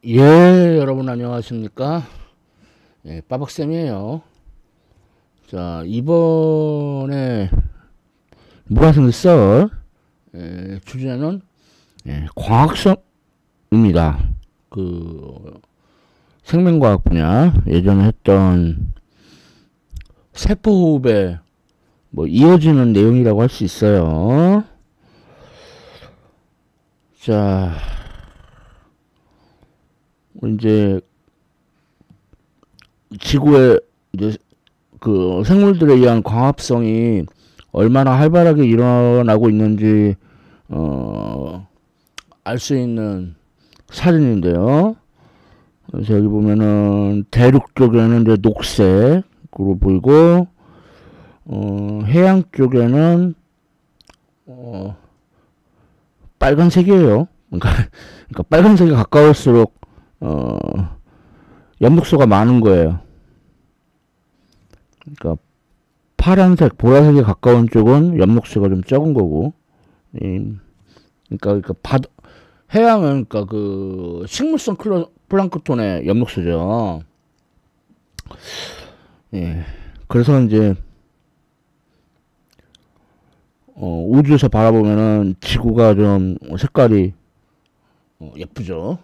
예, 여러분 안녕하십니까? 예, 빠박쌤이에요. 자, 이번에 무한승 썰 주제는 광학성입니다. 그 생명과학 분야 예전에 했던 세포호흡에 뭐 이어지는 내용이라고 할 수 있어요. 자, 이제 지구의 이제 그 생물들에 의한 광합성이 얼마나 활발하게 일어나고 있는지 알 수 있는 사진인데요. 그래서 여기 보면은 대륙 쪽에는 이제 녹색으로 보이고 해양 쪽에는 빨간색이에요. 그러니까 빨간색이 가까울수록 엽록소가 많은 거예요. 그러니까 파란색, 보라색에 가까운 쪽은 엽록소가 좀 적은 거고, 그러니까 해양은 그러니까 그 식물성 플랑크톤의 엽록소죠. 예. 그래서 이제 우주에서 바라보면은 지구가 좀 색깔이 예쁘죠.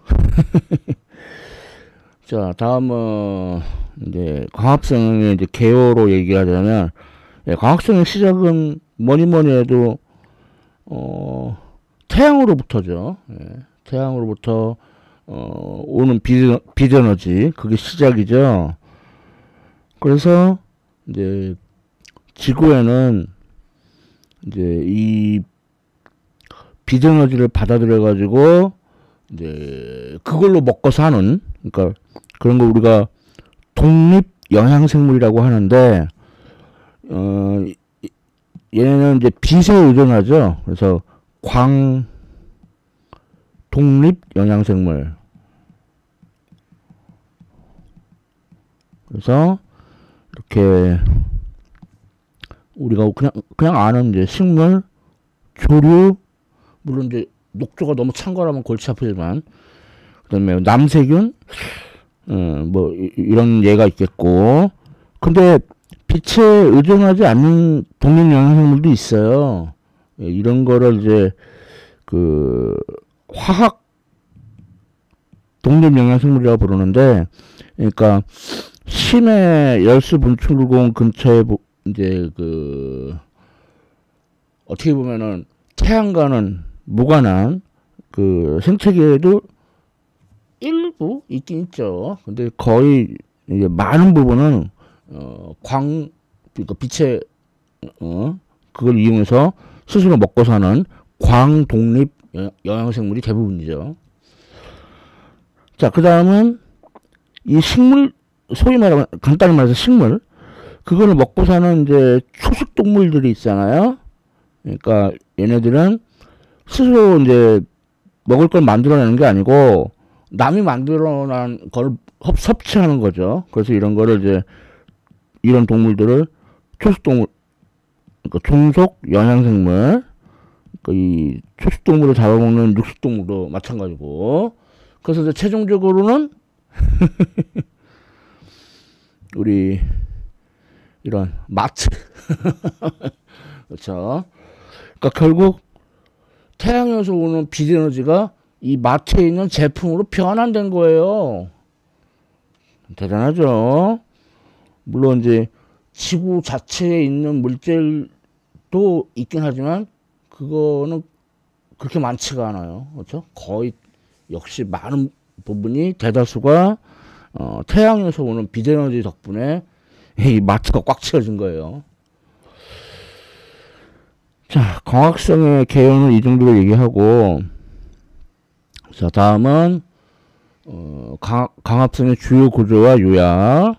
자, 다음은 이제 광합성의 이제 개요로 얘기하자면, 광합성의 시작은 뭐니 뭐니 해도 태양으로부터죠. 태양으로부터 오는 비에너지 그게 시작이죠. 그래서 이제 지구에는 이제 이 비에너지를 받아들여 가지고 이제 그걸로 먹고 사는, 그러니까 그런 거 우리가 독립 영양생물이라고 하는데 얘네는 이제 빛에 의존하죠. 그래서 광 독립 영양생물. 그래서 이렇게 우리가 그냥 아는 이제 식물, 조류, 물론 이제 녹조가 너무 찬 거라면 골치 아프지만, 그다음에 남세균, 뭐 이런 예가 있겠고, 근데 빛에 의존하지 않는 독립 영양생물도 있어요. 이런 거를 이제 그 화학 독립 영양생물이라고 부르는데, 그러니까 심해 열수 분출구공 근처에 이제 그 어떻게 보면은 태양과는 무관한 그 생태계에도 일부 있긴 있죠. 근데 거의 이제 많은 부분은 그러니까 빛의 그걸 이용해서 스스로 먹고 사는 광 독립 영양생물이 대부분이죠. 자, 그 다음은 이 식물, 소위 말하면 간단히 말해서 식물, 그거를 먹고 사는 이제 초식 동물들이 있잖아요. 그러니까 얘네들은 스스로 이제 먹을 걸 만들어내는 게 아니고 남이 만들어낸 걸 섭취하는 거죠. 그래서 이런 거를 이제 이런 동물들을 초식 동물, 그러니까 종속 영양생물, 그러니까 이 초식 동물을 잡아먹는 육식 동물도 마찬가지고. 그래서 이제 최종적으로는 우리 이런 마트, 그렇죠. 그러니까 결국 태양에서 오는 빛에너지가 이 마트에 있는 제품으로 변환된 거예요. 대단하죠. 물론 이제 지구 자체에 있는 물질도 있긴 하지만 그거는 그렇게 많지가 않아요. 그렇죠? 거의 역시 많은 부분이 대다수가 태양에서 오는 빛에너지 덕분에 이 마트가 꽉 채워진 거예요. 자, 광학성의 개요는 이 정도로 얘기하고, 자, 다음은 광합성의 주요 구조와 요약.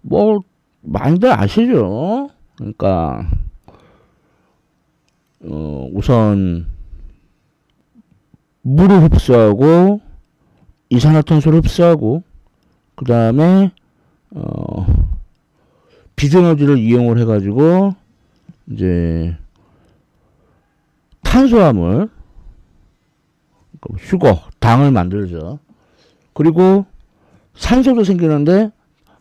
뭐 많이들 아시죠? 그러니까 우선 물을 흡수하고 이산화탄소를 흡수하고, 그 다음에 빛에너지를 이용을 해가지고 이제 탄수화물, 휴거, 당을 만들죠. 그리고 산소도 생기는데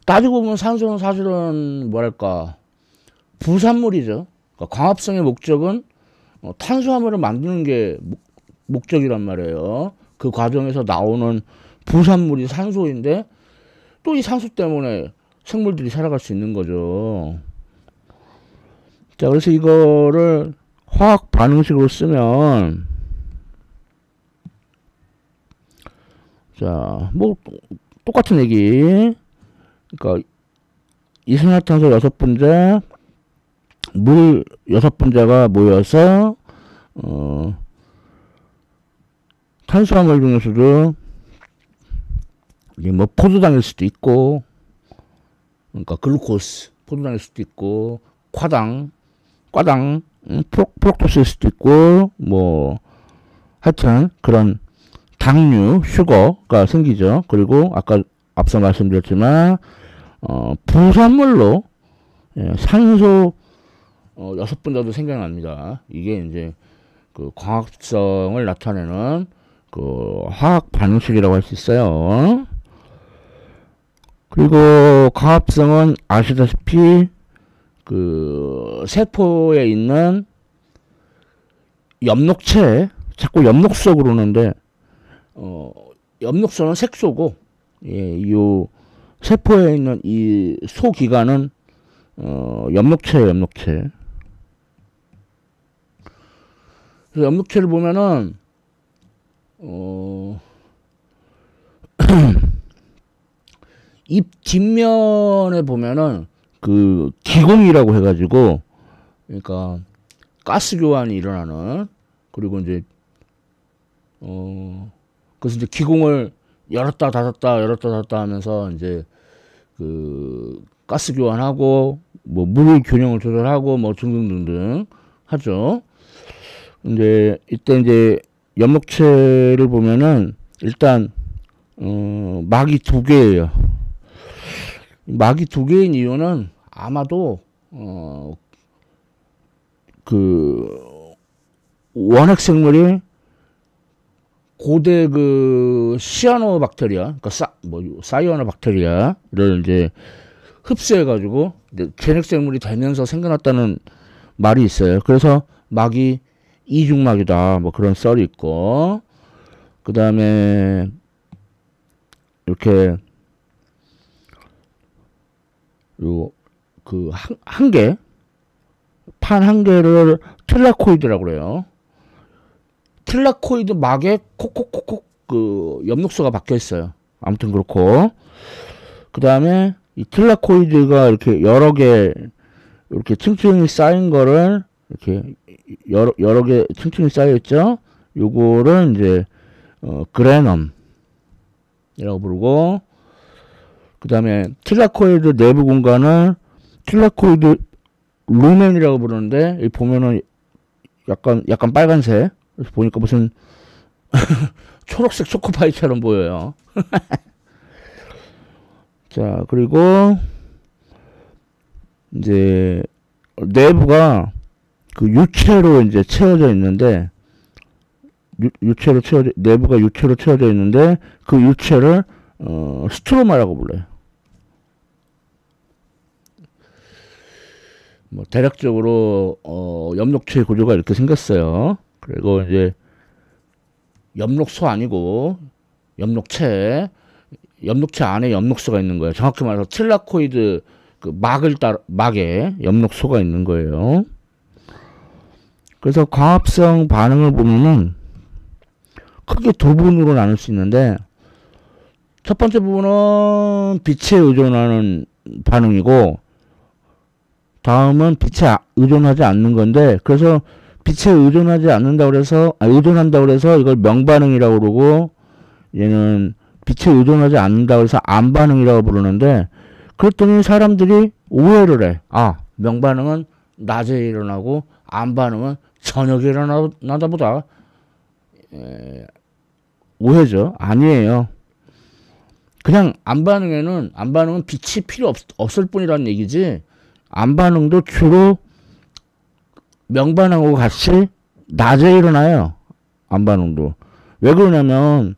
따지고 보면 산소는 사실은 뭐랄까 부산물이죠. 그러니까 광합성의 목적은 탄수화물을 만드는 게 목적이란 말이에요. 그 과정에서 나오는 부산물이 산소인데 또 이 산소 때문에 생물들이 살아갈 수 있는 거죠. 자, 그래서 이거를 화학 반응식으로 쓰면 자, 뭐 똑같은 얘기. 그러니까 이산화탄소 6분자, 물 6분자가 모여서 탄수화물 중에서도 이게 뭐 포도당일 수도 있고, 그러니까 글루코스 포도당일 수도 있고, 과당, 프록토스일 수도 있고, 뭐 하여튼 그런 당류, 슈거가 생기죠. 그리고 아까 앞서 말씀드렸지만 부산물로 산소 6분자도 생겨납니다. 이게 이제 그 광합성을 나타내는 그 화학 반응식이라고 할 수 있어요. 그리고 광합성은 아시다시피 그 세포에 있는 엽록체, 자꾸 엽록소 그러는데 엽록소는 색소고, 요 세포에 있는 이 소기관은 엽록체예요, 엽록체. 그래서 엽록체를 보면은 입 뒷면에 보면은 그 기공이라고 해가지고, 그러니까 가스 교환이 일어나는, 그리고 이제 그래서 이제 기공을 열었다 닫았다 하면서 이제 그 가스 교환하고 뭐 물 균형을 조절하고 뭐 등등등등 하죠. 근데 이때 이제 엽록체를 보면은 일단 막이 2개예요. 막이 2개인 이유는 아마도 그 원핵 생물이 고대 그 시아노박테리아, 그러니까 사이아노박테리아를 이제 흡수해가지고 제넥 생물이 되면서 생겨났다는 말이 있어요. 그래서 막이 이중막이다, 뭐 그런 썰이 있고, 그 다음에 이렇게 요 그 한 개, 판 한 개를 틸라코이드라고 그래요. 틸라코이드 막에 콕콕콕콕 그 엽록소가 박혀 있어요. 아무튼 그렇고, 그 다음에 이 틸라코이드가 이렇게 여러 개 이렇게 층층이 쌓인 거를 이렇게 여러 개 층층이 쌓여 있죠. 요거를 이제 그래넘이라고 부르고, 그 다음에 틸라코이드 내부 공간을 틸라코이드 루멘이라고 부르는데, 여기 보면은 약간 빨간색, 그래서 보니까 무슨 초록색 초코파이처럼 보여요. 자, 그리고 이제 내부가 그 유체로 이제 채워져 있는데, 내부가 유체로 채워져 있는데, 그 유체를 스트로마라고 불러요. 뭐 대략적으로 엽록체 구조가 이렇게 생겼어요. 그리고 이제 엽록소 아니고 엽록체 안에 엽록소가 있는 거예요. 정확히 말해서 틸라코이드 그 막에 엽록소가 있는 거예요. 그래서 광합성 반응을 보면은 크게 2부분으로 나눌 수 있는데, 첫 번째 부분은 빛에 의존하는 반응이고, 다음은 빛에 의존하지 않는 건데, 그래서 빛에 의존하지 않는다고 그래서, 의존한다고 그래서 이걸 명반응이라고 그러고, 얘는 빛에 의존하지 않는다고 해서 암반응이라고 부르는데, 그랬더니 사람들이 오해를 해. 아, 명반응은 낮에 일어나고 암반응은 저녁에 일어나다 보다. 오해죠. 아니에요. 그냥 암반응은 빛이 필요 없을 뿐이라는 얘기지, 암반응도 주로 명반응하고 같이 낮에 일어나요. 암반응도. 왜 그러냐면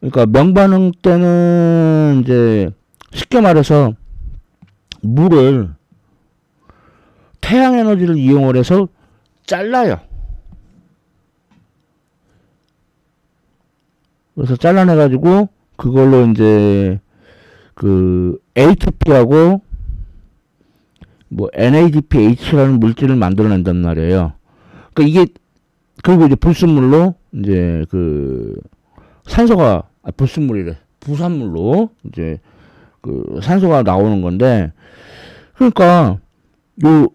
그러니까 명반응 때는 이제 쉽게 말해서 물을 태양 에너지를 이용을 해서 잘라요. 그래서 잘라내가지고 그걸로 이제 그 ATP하고 뭐 NADPH라는 물질을 만들어낸단 말이에요. 그러니까 이게 그리고 이제 불순물로 이제 그 산소가 불순물이래. 부산물로 이제 그 산소가 나오는 건데 그러니까 요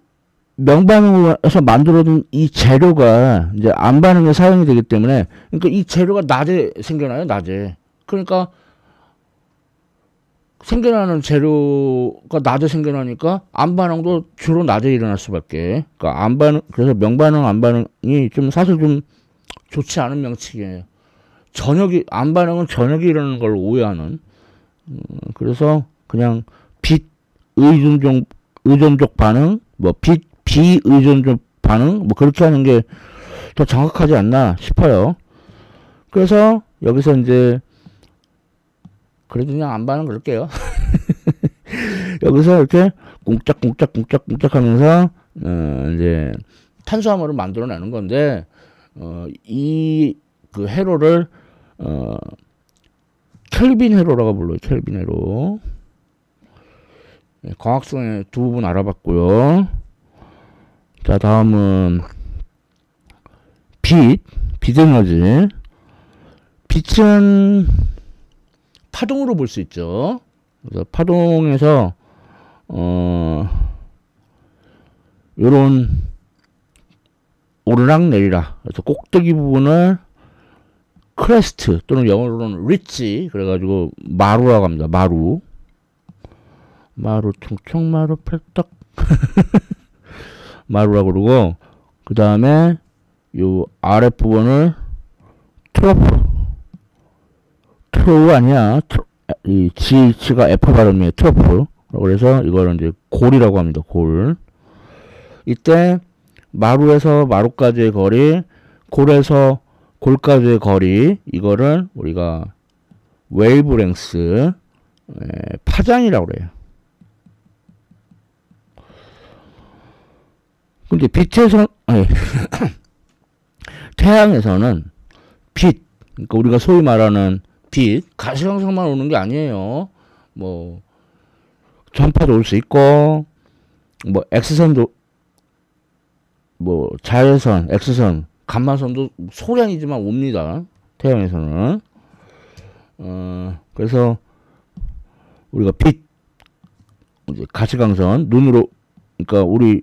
명반응을 해서 만들어둔 이 재료가 이제 암반응에 사용이 되기 때문에 그러니까 이 재료가 낮에 생겨나요. 낮에. 그러니까 생겨나는 재료가 낮에 생겨나니까 암반응도 주로 낮에 일어날 수밖에. 그러니까 암반응 그래서 명반응 암반응이 좀 사실 좀 좋지 않은 명칭이에요. 저녁이 암반응은 저녁에 일어나는 걸 오해하는. 그래서 그냥 빛 의존적 반응, 뭐 빛 비의존적 반응, 뭐 그렇게 하는 게 더 정확하지 않나 싶어요. 그래서 여기서 이제 그래도 그냥 암반응 그럴게요. 여기서 이렇게 꽁짝꽁짝꽁짝꽁짝 하면서 이제 탄수화물을 만들어내는 건데 이 그 회로를 켈빈 회로라고 불러요. 켈빈 회로. 광학성의 두 부분 알아봤고요. 자, 다음은 빛 에너지. 빛은 파동으로 볼 수 있죠. 그래서 파동에서 요런 오르락 내리락. 그래서 꼭대기 부분을 크레스트 또는 영어로는 리치 그래가지고 마루라고 합니다. 마루 총총마루 팔떡 마루라고 그러고 그 다음에 요 아랫부분을 트로프 아니야. 이 GH가 F 발음이에요. 트로프. 그래서 이거는 이제 골이라고 합니다. 골. 이때 마루에서 마루까지의 거리, 골에서 골까지의 거리, 이거를 우리가 웨이브랭스, 파장이라고 그래요. 근데 빛에서, 아니, 태양에서는 빛, 그러니까 우리가 소위 말하는 빛, 가시광선만 오는 게 아니에요. 뭐, 전파도 올 수 있고, 뭐, X선도, 뭐, 자외선, X선, 감마선도 소량이지만 옵니다. 태양에서는. 그래서 우리가 빛, 이제 가시광선, 눈으로, 그러니까 우리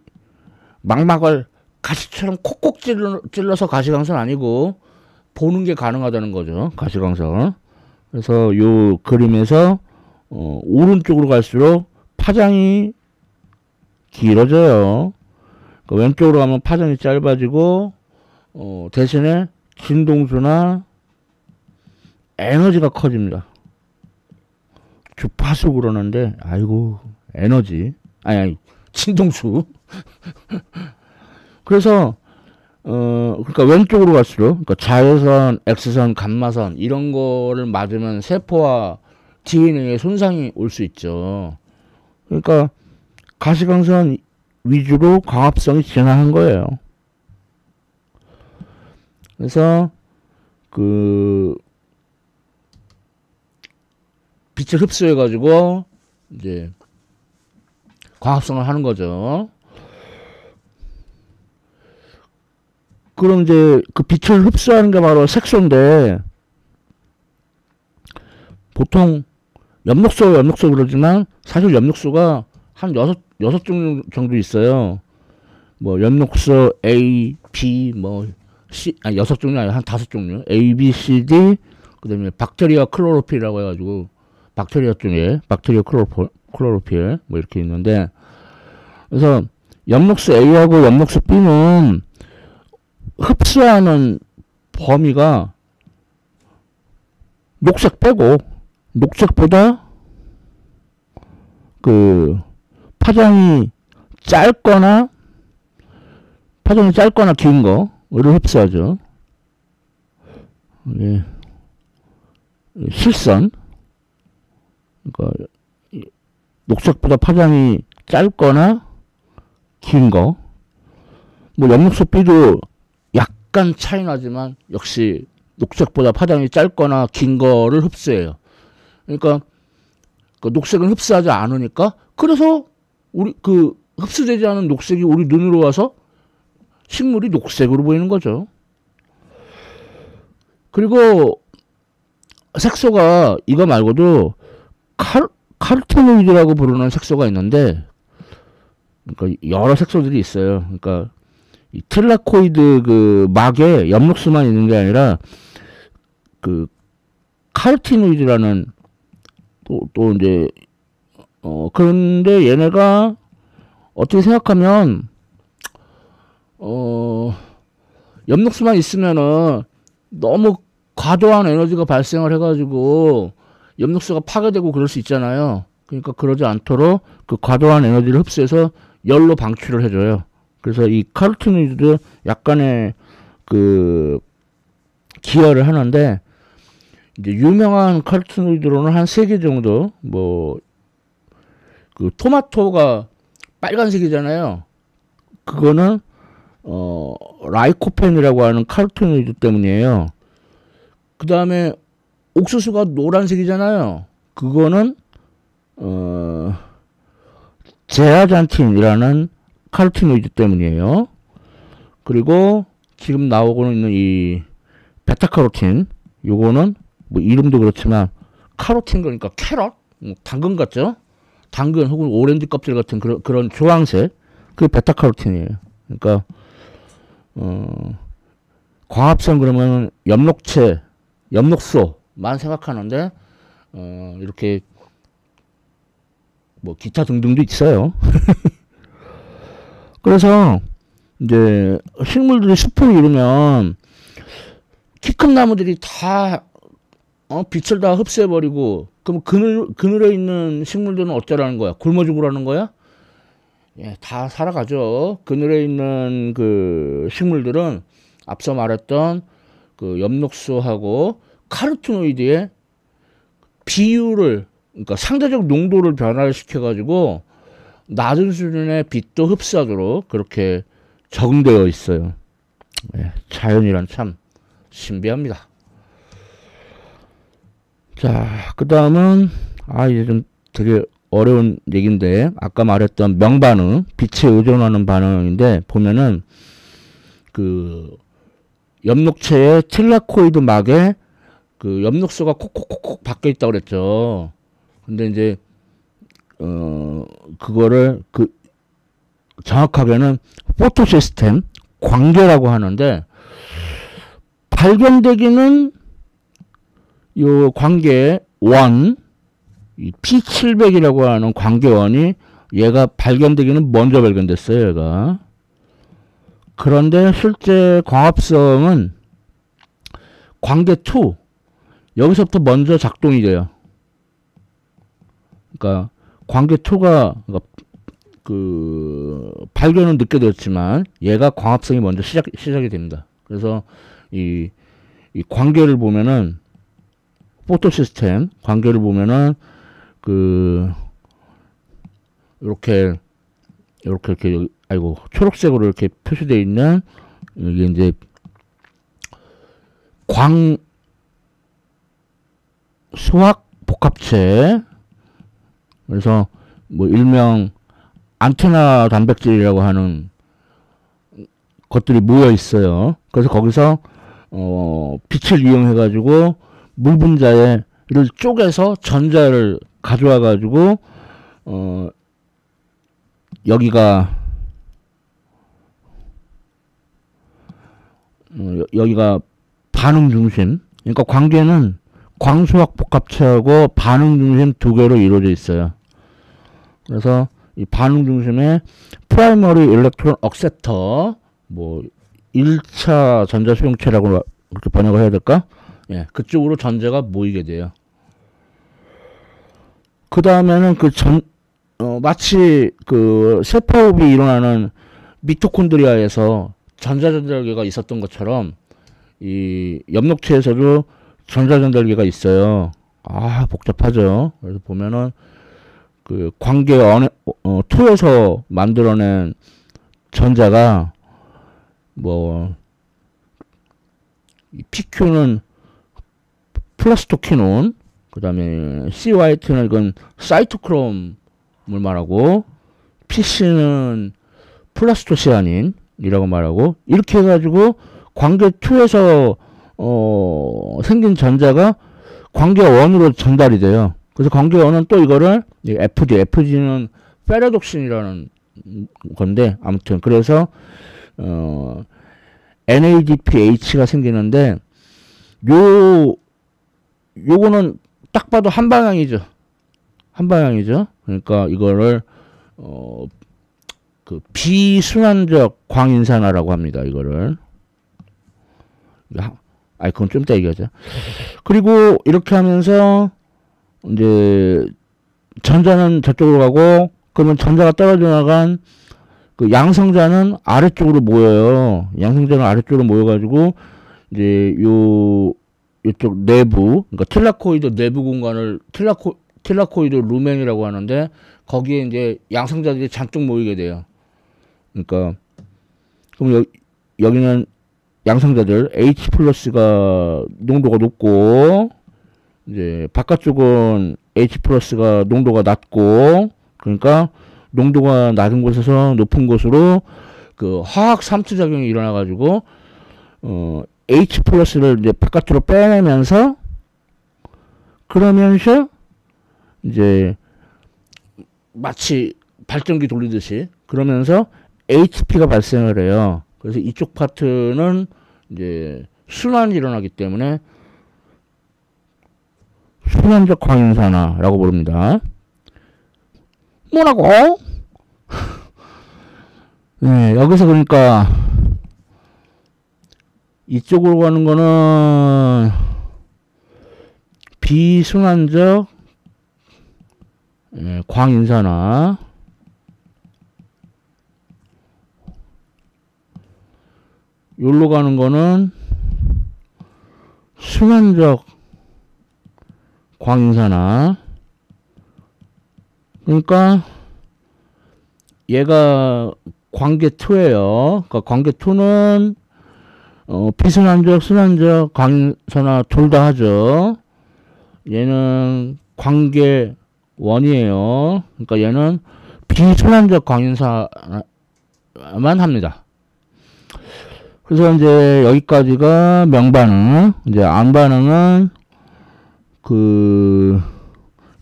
망막을 가시처럼 콕콕 찔러서 가시광선 아니고 보는 게 가능하다는 거죠. 가시광선. 그래서 요 그림에서 오른쪽으로 갈수록 파장이 길어져요. 그러니까 왼쪽으로 가면 파장이 짧아지고 대신에 진동수나 에너지가 커집니다. 주파수 그러는데 아이고 에너지 아니 진동수. 그래서 그러니까 왼쪽으로 갈수록 그러니까 자외선, X선, 감마선 이런 거를 맞으면 세포와 DNA에 손상이 올 수 있죠. 그러니까 가시광선 위주로 광합성이 진화한 거예요. 그래서 그 빛을 흡수해 가지고 이제 광합성을 하는 거죠. 그럼 이제 그 빛을 흡수하는 게 바로 색소인데 보통 엽록소 그러지만 사실 엽록소가 한 여섯 종류 정도 있어요. 뭐 엽록소 A, B, 뭐 C, 아니 여섯 종류 아니라 한 다섯 종류. A, B, C, D. 그다음에 박테리아 클로로필이라고 해가지고 박테리아 중에 박테리아 클로로필 뭐 이렇게 있는데 그래서 엽록소 A하고 엽록소 B는 흡수하는 범위가 녹색 빼고 녹색보다 그 파장이 짧거나 긴 거를 흡수하죠. 예. 실선, 그러니까 녹색보다 파장이 짧거나 긴 거. 뭐 엽록소 B도 약간 차이 나지만 역시 녹색보다 파장이 짧거나 긴 거를 흡수해요. 그러니까 그 녹색은 흡수하지 않으니까, 그래서 우리 그 흡수되지 않은 녹색이 우리 눈으로 와서 식물이 녹색으로 보이는 거죠. 그리고 색소가 이거 말고도 카로티노이드라고 부르는 색소가 있는데, 그러니까 여러 색소들이 있어요. 그러니까 이 틸라코이드 그 막에 엽록소만 있는 게 아니라 그 카로티노이드라는 또 이제 그런데 얘네가 어떻게 생각하면 엽록소만 있으면은 너무 과도한 에너지가 발생을 해가지고 엽록소가 파괴되고 그럴 수 있잖아요. 그러니까 그러지 않도록 그 과도한 에너지를 흡수해서 열로 방출을 해줘요. 그래서 이 카로티노이드도 약간의 그 기여를 하는데, 이제 유명한 카로티노이드로는 한 3개 정도, 뭐 그 토마토가 빨간색이잖아요. 그거는 라이코펜이라고 하는 카로티노이드 때문이에요. 그 다음에 옥수수가 노란색이잖아요. 그거는 제아잔틴이라는 카로티노이드 때문이에요. 그리고 지금 나오고 있는 이 베타카로틴, 요거는 뭐 이름도 그렇지만 카로틴, 그러니까 캐럿, 당근 같죠? 당근 혹은 오렌지 껍질 같은 그런 주황색, 그게 베타카로틴이에요. 그러니까 광합성 그러면 엽록체, 엽록소만 생각하는데 이렇게 뭐 기타 등등도 있어요. 그래서 이제 식물들이 숲을 이루면 키 큰 나무들이 다 빛을 다 흡수해버리고, 그럼 그늘에 있는 식물들은 어쩌라는 거야? 굶어 죽으라는 거야? 예, 다 살아가죠. 그늘에 있는 그 식물들은 앞서 말했던 그 엽록소하고 카로티노이드의 비율을, 그러니까 상대적 농도를 변화를 시켜가지고 낮은 수준의 빛도 흡수하도록 그렇게 적응되어 있어요. 예, 자연이란 참 신비합니다. 자, 그 다음은 이제 좀 되게 어려운 얘기인데, 아까 말했던 명반응, 빛에 의존하는 반응인데, 보면은 그 엽록체의 틸라코이드 막에 그 엽록소가 콕콕콕콕 박혀 있다고 그랬죠. 근데 이제 그거를 정확하게는 포토 시스템, 광계라고 하는데, 발견되기는 요 광계 원, 이 P700이라고 하는 광계원이 얘가 발견되기는 먼저 발견됐어요, 얘가. 그런데 실제 광합성은 광계 2, 여기서부터 먼저 작동이 돼요. 그러니까 광계 2가 그 발견은 늦게 되었지만 얘가 광합성이 먼저 시작이 됩니다. 그래서 이 광계를 보면은, 포토 시스템 광계를 보면은 이렇게 초록색으로 이렇게 표시되어 있는, 이게 이제 광수학 복합체, 그래서 뭐 일명 안테나 단백질이라고 하는 것들이 모여 있어요. 그래서 거기서 빛을 이용해 가지고 물 분자를 쪼개서 전자를 가져와 가지고 여기가 반응 중심, 그러니까 광계는 광수학 복합체하고 반응 중심 2개로 이루어져 있어요. 그래서 이 반응 중심에 프라이머리 일렉트론 억셉터, 뭐 1차 전자 수용체라고 그렇게 번역을 해야 될까? 예, 그쪽으로 전자가 모이게 돼요. 그 다음에는 마치 그 세포호흡이 일어나는 미토콘드리아에서 전자전자계가 있었던 것처럼 이 엽록체에서도 전자전달기가 있어요. 아, 복잡하죠. 그래서 보면은 그 관계 어느 2에서 만들어낸 전자가 뭐 PQ는 플러스 토키논, 그 다음에 CYT는 이건 사이토크롬을 말하고, PC는 플러스 토시아닌이라고 말하고, 이렇게 해가지고 관계 2에서 생긴 전자가 관계 1으로 전달이 돼요. 그래서 관계 1은 또 이거를 FG는 페라독신이라는 건데, 아무튼 그래서 NADPH가 생기는데, 요거는 딱 봐도 한 방향이죠. 한 방향이죠. 그러니까 이거를 그 비순환적 광인산화라고 합니다. 이거를. 그건 좀 이따 얘기하자. 그리고 이렇게 하면서 이제 전자는 저쪽으로 가고, 그러면 전자가 떨어져 나간 그 양성자는 아래쪽으로 모여요. 양성자는 아래쪽으로 모여가지고 이제 이쪽 내부, 그러니까 틸라코이드 내부 공간을 틸라코이드 루멘이라고 하는데, 거기에 이제 양성자들이 잔뜩 모이게 돼요. 그러니까 그럼 여기는 양성자들 H 플러스가 농도가 높고, 이제 바깥쪽은 H 플러스가 농도가 낮고, 그러니까 농도가 낮은 곳에서 높은 곳으로 그 화학 삼투 작용이 일어나 가지고 H 플러스를 이제 바깥으로 빼내면서, 그러면서 이제 마치 발전기 돌리듯이 그러면서 HP가 발생을 해요. 그래서 이쪽 파트는 이제 순환이 일어나기 때문에 순환적 광인산화라고 부릅니다. 뭐라고? 네, 여기서 그러니까 이쪽으로 가는 거는 비순환적 광인산화, 여기로 가는 거는 순환적 광인산화. 그러니까 얘가 관계 2예요. 그러니까 관계 2는 비순환적, 순환적 광인산화 둘 다 하죠. 얘는 관계 1이에요. 그러니까 얘는 비순환적 광인산화만 합니다. 그래서 이제 여기까지가 명반응. 이제 안반응은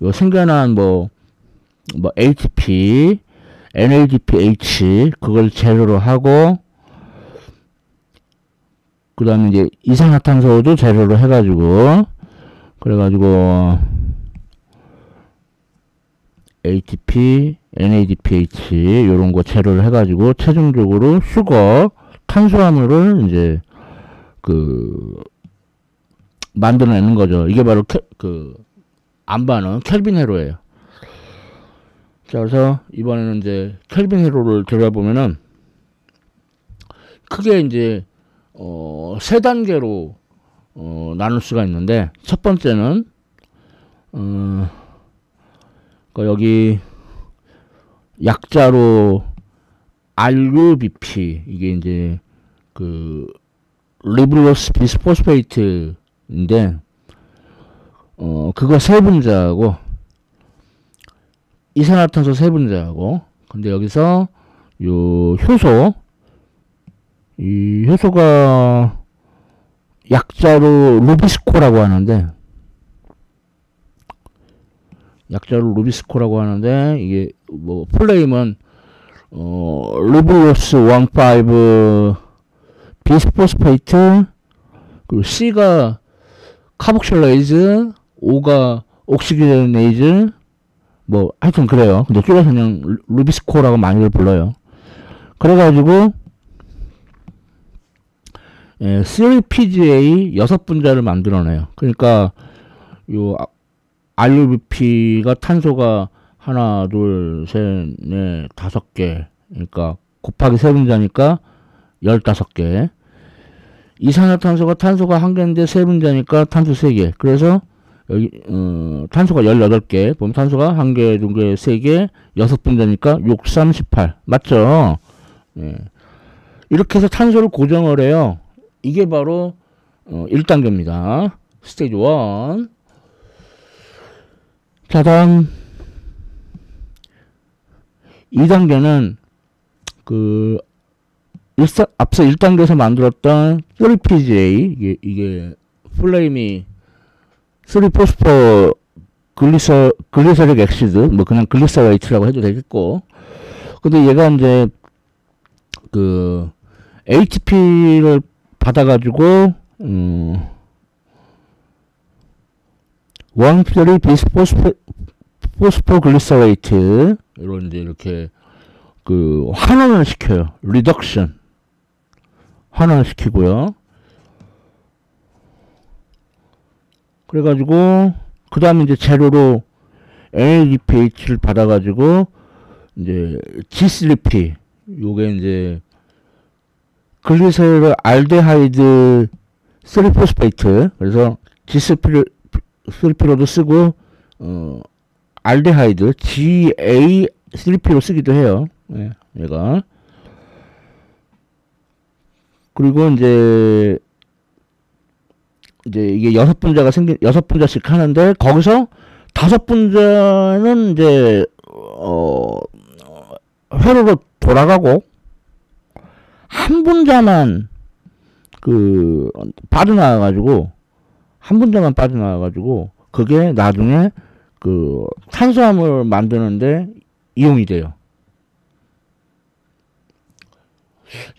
요 생겨난 HP, NADPH 그걸 재료로 하고, 그 다음에 이제 이산화탄소도 재료로 해가지고, 그래가지고 ATP, NADPH 요런 거 재료를 해가지고 최종적으로 수거 탄수화물을 이제 만들어내는 거죠. 이게 바로 안반응 켈빈 회로예요. 자, 그래서 이번에는 이제 켈빈 회로를 들어보면은 크게 이제 세 단계로 나눌 수가 있는데, 첫 번째는 여기 약자로 RUBP, 이게 이제 리브로스 비스포스페이트인데, 그거 세 분자하고 이산화탄소 세 분자하고, 근데 여기서 요 이 효소가 약자로 루비스코라고 하는데, 이게 플레임은 리브로스 15 비스포스페이트, 그리고 C가 카복실레이즈, O가 옥시게네이즈, 하여튼 그래요. 근데 줄여서 그냥 루비스코라고 많이들 불러요. 그래가지고 3PGA 6분자를 만들어내요. 그러니까 요 RUBP가 탄소가 하나, 둘, 셋, 넷, 5개. 그러니까 곱하기 3분자니까 15개. 이산화탄소가 탄소가 한 개인데 세 분자니까 탄소 세 개. 그래서 여기 탄소가 18개. 보면 탄소가 한 개, 두 개, 세 개, 여섯 분자니까 6, 3, 18. 맞죠? 예. 이렇게 해서 탄소를 고정을 해요. 이게 바로 1단계입니다. 스테이지 1. 자, 다음 2단계는 앞서 1단계에서 만들었던 3PGA, 이게 플레임이 3포스포 글리서릭 엑시드, 뭐 그냥 글리서레이트라고 해도 되겠고, 근데 얘가 이제 ATP를 받아가지고 1,3 비스포스포글리서레이트 이런 이제 이렇게 환원을 시켜요. 리덕션 환원을 시키고요. 그래가지고 그 다음에 이제 재료로 NADPH를 받아가지고 이제 G3P 요게 이제 글리세롤 알데하이드 3포스페이트 그래서 G3P로도 쓰고 알데하이드 GA3P로 쓰기도 해요. 예, 얘가. 그리고 이제 이게 여섯 분자씩 하는데 거기서 다섯 분자는 이제 회로로 돌아가고 한 분자만 빠져나와가지고 그게 나중에 탄수화물을 만드는데 이용이 돼요.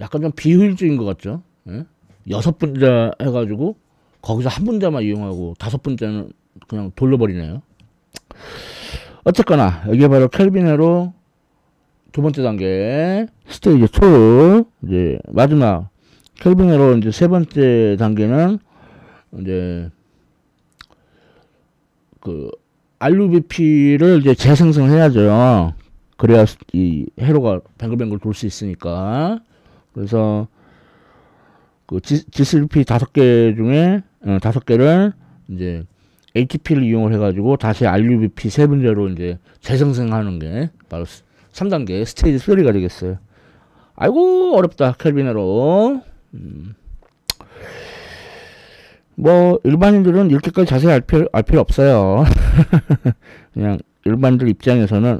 약간 좀 비효율적인 것 같죠? 예? 여섯 분자 해가지고 거기서 한 분자만 이용하고 다섯 분자는 그냥 돌려버리네요. 어쨌거나 이게 바로 켈빈회로 두 번째 단계 스테이지 2 이제 마지막 켈빈회로 이제 세 번째 단계는 이제 RUBP를 이제 재생성해야죠. 그래야 이 회로가 뱅글뱅글 돌 수 있으니까. 그래서 G3P 5개 중에 5개를 이제 ATP를 이용을 해가지고 다시 RUBP 세 분자로 이제 재생성하는 게 바로 3단계 스테이지 3가 되겠어요. 아이고 어렵다. 켈빈회로. 뭐 일반인들은 이렇게까지 자세히 알 필요 없어요. 그냥 일반인들 입장에서는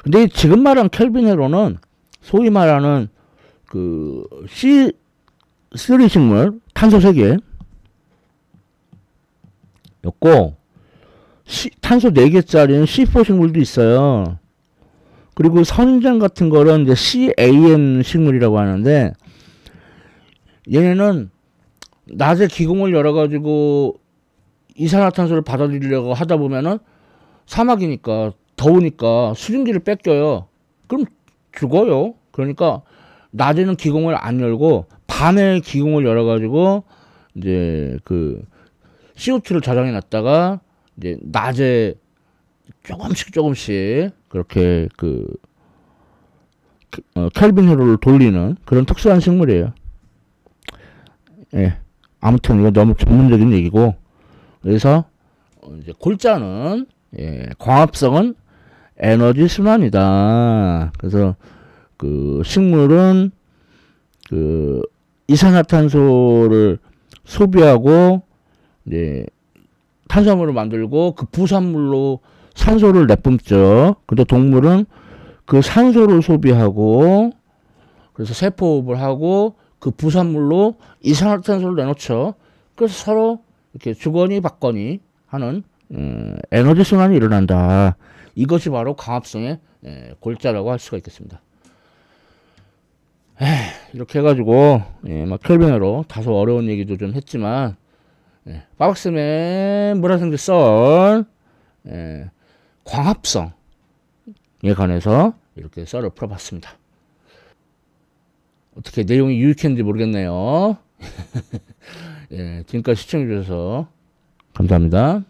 근데 지금 말한 켈빈회로는 소위 말하는 C3 식물 탄소 3개 였고 탄소 4개짜리는 C4 식물도 있어요. 그리고 선인장 같은 거는 이제 CAN 식물이라고 하는데 얘네는 낮에 기공을 열어가지고 이산화탄소를 받아들이려고 하다 보면은 사막이니까 더우니까 수증기를 뺏겨요. 그럼 죽어요. 그러니까 낮에는 기공을 안 열고 밤에 기공을 열어가지고 이제 CO2를 저장해 놨다가 이제 낮에 조금씩 그렇게 켈빈 회로를 돌리는 그런 특수한 식물이에요. 예. 아무튼 이거 너무 전문적인 얘기고 그래서 이제 골자는 광합성은 에너지 순환이다. 그래서 식물은 이산화탄소를 소비하고 이제 탄수화물을 만들고 그 부산물로 산소를 내뿜죠. 근데 동물은 그 산소를 소비하고 그래서 세포호흡을 하고 그 부산물로 이산화탄소를 내놓죠. 그래서 서로 이렇게 주거니 받거니 하는 에너지 순환이 일어난다. 이것이 바로 광합성의 골자라고 할 수가 있겠습니다. 이렇게 해가지고 막 켈빈회로 다소 어려운 얘기도 좀 했지만 빠박쌤의 물화생지썰 광합성에 관해서 이렇게 썰을 풀어봤습니다. 어떻게 내용이 유익했는지 모르겠네요. 지금까지 시청해주셔서 감사합니다.